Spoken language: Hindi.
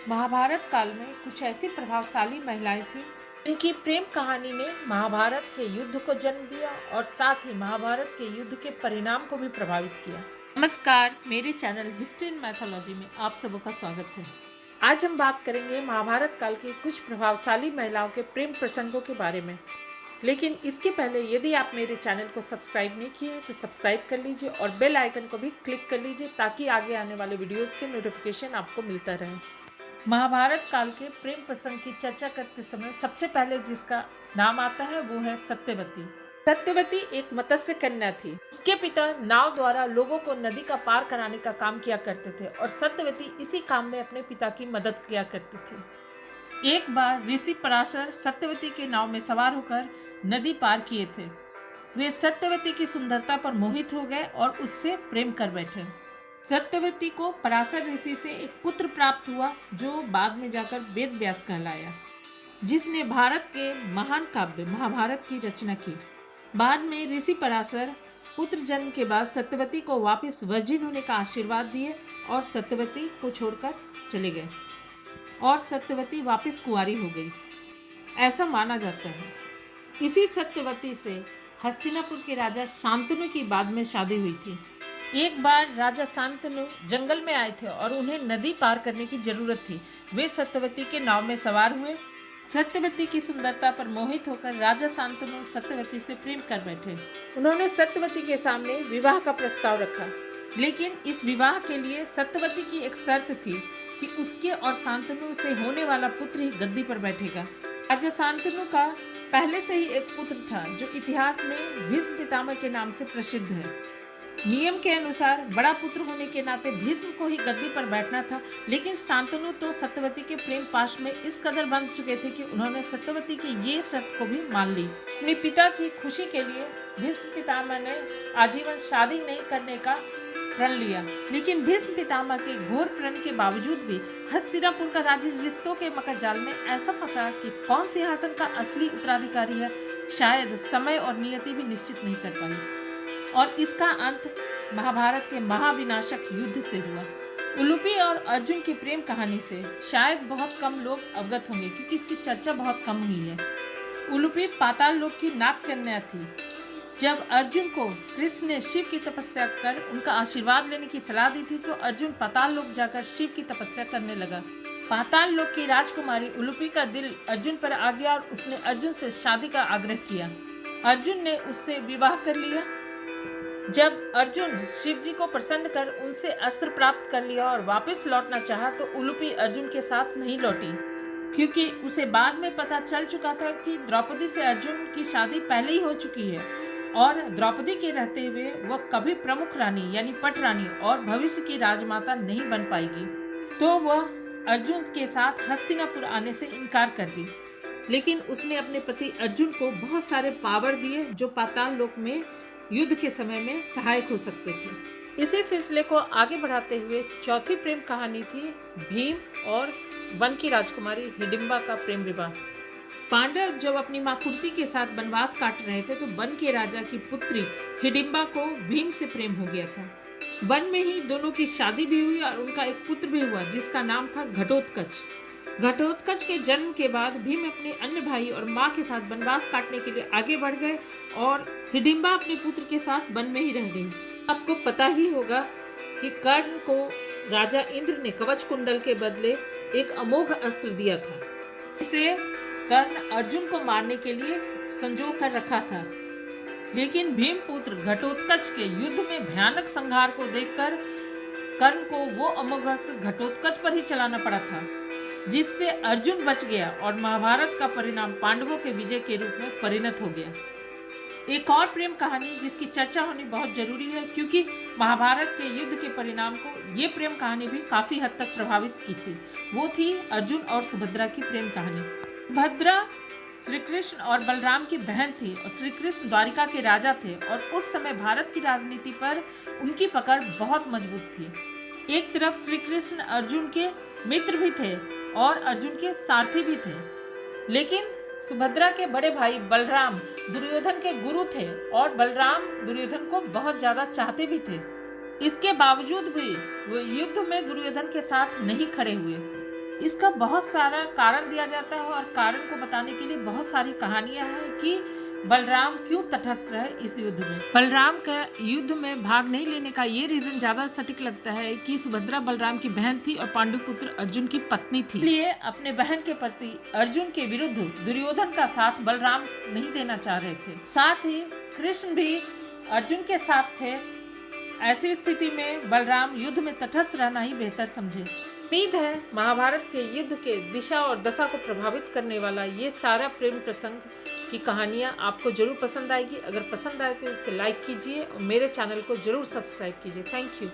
महाभारत काल में कुछ ऐसी प्रभावशाली महिलाएं थीं जिनकी प्रेम कहानी ने महाभारत के युद्ध को जन्म दिया और साथ ही महाभारत के युद्ध के परिणाम को भी प्रभावित किया। नमस्कार, मेरे चैनल हिस्ट्री एंड मैथोलॉजी में आप सबका स्वागत है। आज हम बात करेंगे महाभारत काल की कुछ प्रभावशाली महिलाओं के प्रेम प्रसंगों के बारे में। लेकिन इसके पहले यदि आप मेरे चैनल को सब्सक्राइब नहीं किए तो सब्सक्राइब कर लीजिए और बेल आइकन को भी क्लिक कर लीजिए ताकि आगे आने वाले वीडियोस के नोटिफिकेशन आपको मिलता रहे। महाभारत काल के प्रेम प्रसंग की चर्चा करते समय सबसे पहले जिसका नाम आता है वो है सत्यवती। सत्यवती एक मत्स्य कन्या थी। उसके पिता नाव द्वारा लोगों को नदी का पार कराने का काम किया करते थे और सत्यवती इसी काम में अपने पिता की मदद किया करती थी। एक बार ऋषि पराशर सत्यवती के नाव में सवार होकर नदी पार किए थे। वे सत्यवती की सुंदरता पर मोहित हो गए और उससे प्रेम कर बैठे। सत्यवती को पराशर ऋषि से एक पुत्र प्राप्त हुआ जो बाद में जाकर वेद व्यास कहलाया, जिसने भारत के महान काव्य महाभारत की रचना की। बाद में ऋषि पराशर पुत्र जन्म के बाद सत्यवती को वापस वर्जिन होने का आशीर्वाद दिए और सत्यवती को छोड़कर चले गए और सत्यवती वापस कुंवारी हो गई, ऐसा माना जाता है। इसी सत्यवती से हस्तिनापुर के राजा शांतनु की बाद में शादी हुई थी। एक बार राजा शांतनु जंगल में आए थे और उन्हें नदी पार करने की जरूरत थी। वे सत्यवती के नाव में सवार हुए। सत्यवती की सुंदरता पर मोहित होकर राजा शांतनु सत्यवती से प्रेम कर बैठे। उन्होंने सत्यवती के सामने विवाह का प्रस्ताव रखा, लेकिन इस विवाह के लिए सत्यवती की एक शर्त थी कि उसके और शांतनु से होने वाला पुत्र ही गद्दी पर बैठेगा। राजा शांतनु का पहले से ही एक पुत्र था जो इतिहास में भीष्म पितामह के नाम से प्रसिद्ध है। नियम के अनुसार बड़ा पुत्र होने के नाते भीष्म को ही गद्दी पर बैठना था, लेकिन शांतनु तो सत्यवती के प्रेम पाश में इस कदर बंध चुके थे कि उन्होंने सत्यवती की ये शर्त को भी मान ली। अपने पिता की खुशी के लिए भीष्म पितामह ने आजीवन शादी नहीं करने का प्रण लिया, लेकिन भीष्म पितामह के घोर प्रण के बावजूद भी हस्तिनापुर का राज्य रिश्तों के मकरजाल में ऐसा फंसा कि कौन सिंहासन का असली उत्तराधिकारी है, शायद समय और नियति भी निश्चित नहीं कर पाई। और इसका अंत महाभारत के महाविनाशक युद्ध से हुआ। उलूपी और अर्जुन की प्रेम कहानी से शायद बहुत कम लोग अवगत होंगे क्योंकि इसकी चर्चा बहुत कम हुई है। उलूपी पाताल लोक की नाग कन्या थी। जब अर्जुन को कृष्ण ने शिव की तपस्या कर उनका आशीर्वाद लेने की सलाह दी थी तो अर्जुन पाताल लोक जाकर शिव की तपस्या करने लगा। पाताल लोक की राजकुमारी उलूपी का दिल अर्जुन पर आ गया और उसने अर्जुन से शादी का आग्रह किया। अर्जुन ने उससे विवाह कर लिया। जब अर्जुन शिव जी को प्रसन्न कर उनसे अस्त्र प्राप्त कर लिया और वापस लौटना चाहा तो उलूपी अर्जुन के साथ नहीं लौटी, क्योंकि उसे बाद में पता चल चुका था कि द्रौपदी से अर्जुन की शादी पहले ही हो चुकी है और द्रौपदी के रहते हुए वह कभी प्रमुख रानी यानी पट रानी और भविष्य की राजमाता नहीं बन पाएगी। तो वह अर्जुन के साथ हस्तिनापुर आने से इनकार कर दी, लेकिन उसने अपने पति अर्जुन को बहुत सारे पावर दिए जो पाताल लोक में युद्ध के समय में सहायक हो सकते थे। इसी सिलसिले को आगे बढ़ाते हुए चौथी प्रेम कहानी थी भीम और वन की राजकुमारी हिडिंबा का प्रेम विवाह। पांडव जब अपनी मां कुंती के साथ वनवास काट रहे थे तो वन के राजा की पुत्री हिडिंबा को भीम से प्रेम हो गया था। वन में ही दोनों की शादी भी हुई और उनका एक पुत्र भी हुआ जिसका नाम था घटोत्कच। घटोत्कच के जन्म के बाद भीम अपने अन्य भाई और मां के साथ वनवास काटने के लिए आगे बढ़ गए और हिडिंबा अपने पुत्र के साथ वन में ही रह गई। आपको पता ही होगा कि कर्ण को राजा इंद्र ने कवच कुंडल के बदले एक अमोघ अस्त्र दिया था। इसे कर्ण अर्जुन को मारने के लिए संजो कर रखा था, लेकिन भीम पुत्र घटोत्कच के युद्ध में भयानक संहार को देखकर कर्ण को वो अमोघ अस्त्र घटोत्कच पर ही चलाना पड़ा था, जिससे अर्जुन बच गया और महाभारत का परिणाम पांडवों के विजय के रूप में परिणत हो गया। एक और प्रेम कहानी जिसकी चर्चा होनी बहुत जरूरी है क्योंकि महाभारत के युद्ध के परिणाम को ये प्रेम कहानी भी काफी हद तक प्रभावित की थी, वो थी अर्जुन और सुभद्रा की प्रेम कहानी। सुभद्रा श्री कृष्ण और बलराम की बहन थी और श्री कृष्ण द्वारिका के राजा थे और उस समय भारत की राजनीति पर उनकी पकड़ बहुत मजबूत थी। एक तरफ श्री कृष्ण अर्जुन के मित्र भी थे और अर्जुन के सारथी भी थे, लेकिन सुभद्रा के बड़े भाई बलराम दुर्योधन के गुरु थे और बलराम दुर्योधन को बहुत ज्यादा चाहते भी थे। इसके बावजूद भी वो युद्ध में दुर्योधन के साथ नहीं खड़े हुए। इसका बहुत सारा कारण दिया जाता है और कारण को बताने के लिए बहुत सारी कहानियां हैं कि बलराम क्यों तटस्थ रहे इस युद्ध में। बलराम का युद्ध में भाग नहीं लेने का ये रीजन ज्यादा सटीक लगता है कि सुभद्रा बलराम की बहन थी और पांडुपुत्र अर्जुन की पत्नी थी, इसलिए अपने बहन के प्रति अर्जुन के विरुद्ध दुर्योधन का साथ बलराम नहीं देना चाह रहे थे। साथ ही कृष्ण भी अर्जुन के साथ थे। ऐसी स्थिति में बलराम युद्ध में तटस्थ रहना ही बेहतर समझे। उम्मीद है महाभारत के युद्ध के दिशा और दशा को प्रभावित करने वाला ये सारा प्रेम प्रसंग की कहानियाँ आपको जरूर पसंद आएगी। अगर पसंद आए तो इसे लाइक कीजिए और मेरे चैनल को जरूर सब्सक्राइब कीजिए। Thank you.